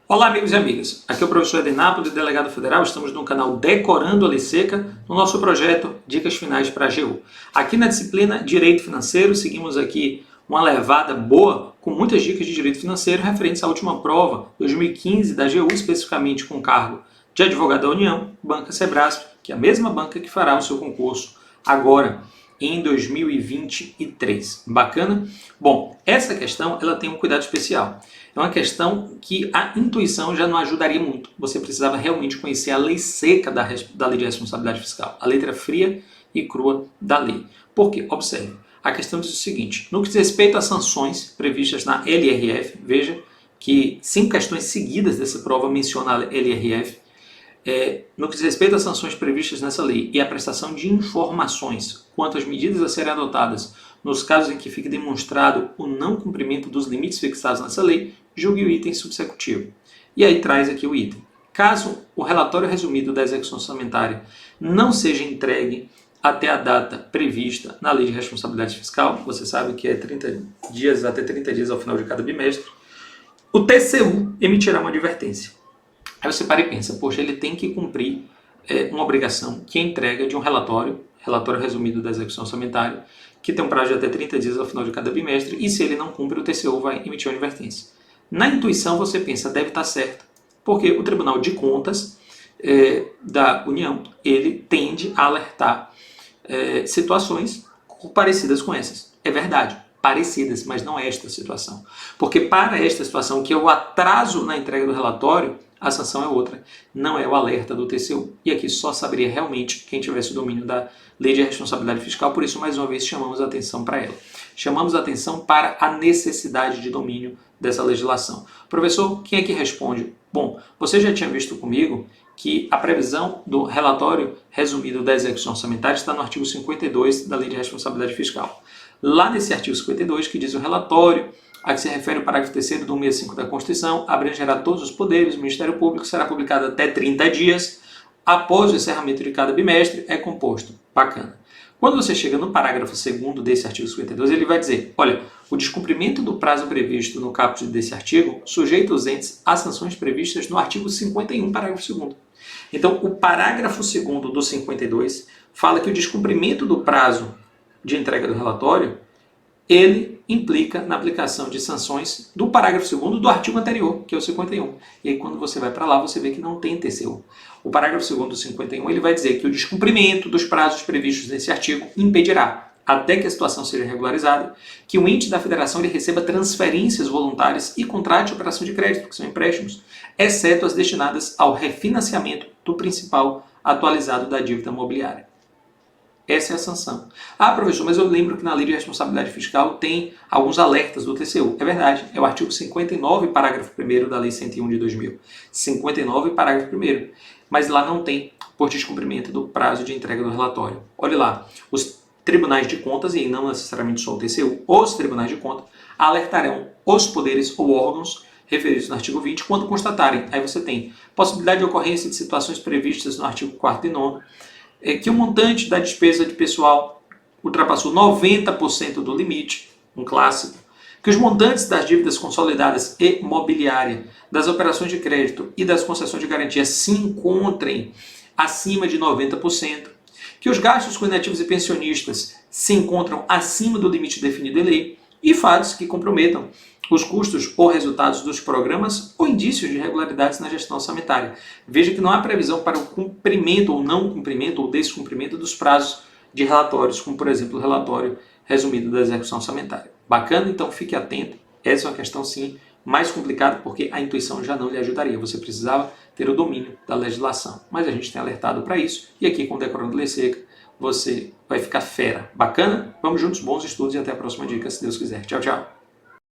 Olá, amigos e amigas. Aqui é o professor Edenápolis, delegado federal. Estamos no canal Decorando a Lei Seca, no nosso projeto Dicas Finais para a AGU. Aqui na disciplina Direito Financeiro, seguimos aqui uma levada boa, com muitas dicas de direito financeiro referentes à última prova, 2015, da AGU, especificamente com o cargo de advogado da União, Banca Sebrasp, que é a mesma banca que fará o seu concurso agora, em 2023. Bacana? Bom, essa questão ela tem um cuidado especial. É uma questão que a intuição já não ajudaria muito. Você precisava realmente conhecer a lei seca da lei de responsabilidade fiscal, a letra fria e crua da lei. Por quê? Observe, a questão diz o seguinte: no que diz respeito às sanções previstas na LRF, veja que 5 questões seguidas dessa prova mencionam a LRF. No que diz respeito às sanções previstas nessa lei e à prestação de informações quanto às medidas a serem adotadas nos casos em que fique demonstrado o não cumprimento dos limites fixados nessa lei, julgue o item subsecutivo. E aí traz aqui o item. Caso o relatório resumido da execução orçamentária não seja entregue até a data prevista na lei de responsabilidade fiscal, você sabe que é 30 dias, até 30 dias ao final de cada bimestre, o TCU emitirá uma advertência. Aí você para e pensa, poxa, ele tem que cumprir uma obrigação que é a entrega de um relatório resumido da execução orçamentária, que tem um prazo de até 30 dias ao final de cada bimestre, e se ele não cumpre, o TCU vai emitir uma advertência. Na intuição você pensa, deve estar certo, porque o Tribunal de Contas da União, ele tende a alertar situações parecidas com essas. É verdade, parecidas, mas não esta situação. Porque para esta situação, que é o atraso na entrega do relatório, a sanção é outra, não é o alerta do TCU. E aqui só saberia realmente quem tivesse o domínio da lei de responsabilidade fiscal, por isso mais uma vez chamamos a atenção para ela. Chamamos a atenção para a necessidade de domínio dessa legislação. Professor, quem é que responde? Bom, você já tinha visto comigo que a previsão do relatório resumido da execução orçamentária está no artigo 52 da lei de responsabilidade fiscal. Lá nesse artigo 52, que diz o relatório, a que se refere o parágrafo 3º do 165 da Constituição, abrangerá todos os poderes, o Ministério Público será publicado até 30 dias após o encerramento de cada bimestre, é composto. Bacana. Quando você chega no parágrafo 2º desse artigo 52, ele vai dizer, olha, o descumprimento do prazo previsto no caput desse artigo sujeita os entes às sanções previstas no artigo 51, parágrafo 2º. Então, o parágrafo 2º do 52 fala que o descumprimento do prazo de entrega do relatório, ele implica na aplicação de sanções do parágrafo 2º do artigo anterior, que é o 51. E aí quando você vai para lá, você vê que não tem TCU. O parágrafo 2º do 51, ele vai dizer que o descumprimento dos prazos previstos nesse artigo impedirá, até que a situação seja regularizada, que o ente da federação ele receba transferências voluntárias e contrate operação de crédito, que são empréstimos, exceto as destinadas ao refinanciamento do principal atualizado da dívida mobiliária. Essa é a sanção. Ah, professor, mas eu lembro que na lei de responsabilidade fiscal tem alguns alertas do TCU. É verdade, é o artigo 59, parágrafo 1º da lei 101 de 2000. 59, parágrafo 1º. Mas lá não tem por descumprimento do prazo de entrega do relatório. Olha lá, os tribunais de contas, e não necessariamente só o TCU, os tribunais de contas alertarão os poderes ou órgãos referidos no artigo 20 quando constatarem. Aí você tem possibilidade de ocorrência de situações previstas no artigo 4º e 9º, que o montante da despesa de pessoal ultrapassou 90% do limite, um clássico, que os montantes das dívidas consolidadas e mobiliária, das operações de crédito e das concessões de garantia se encontrem acima de 90%, que os gastos com inativos e pensionistas se encontram acima do limite definido em lei, e fatos que comprometam os custos ou resultados dos programas ou indícios de irregularidades na gestão orçamentária. Veja que não há previsão para o cumprimento ou não cumprimento ou descumprimento dos prazos de relatórios, como por exemplo o relatório resumido da execução orçamentária. Bacana? Então fique atento. Essa é uma questão sim mais complicada porque a intuição já não lhe ajudaria. Você precisava ter o domínio da legislação. Mas a gente tem alertado para isso e aqui com o Decorando Lei Seca você vai ficar fera. Bacana? Vamos juntos, bons estudos e até a próxima dica, se Deus quiser. Tchau, tchau.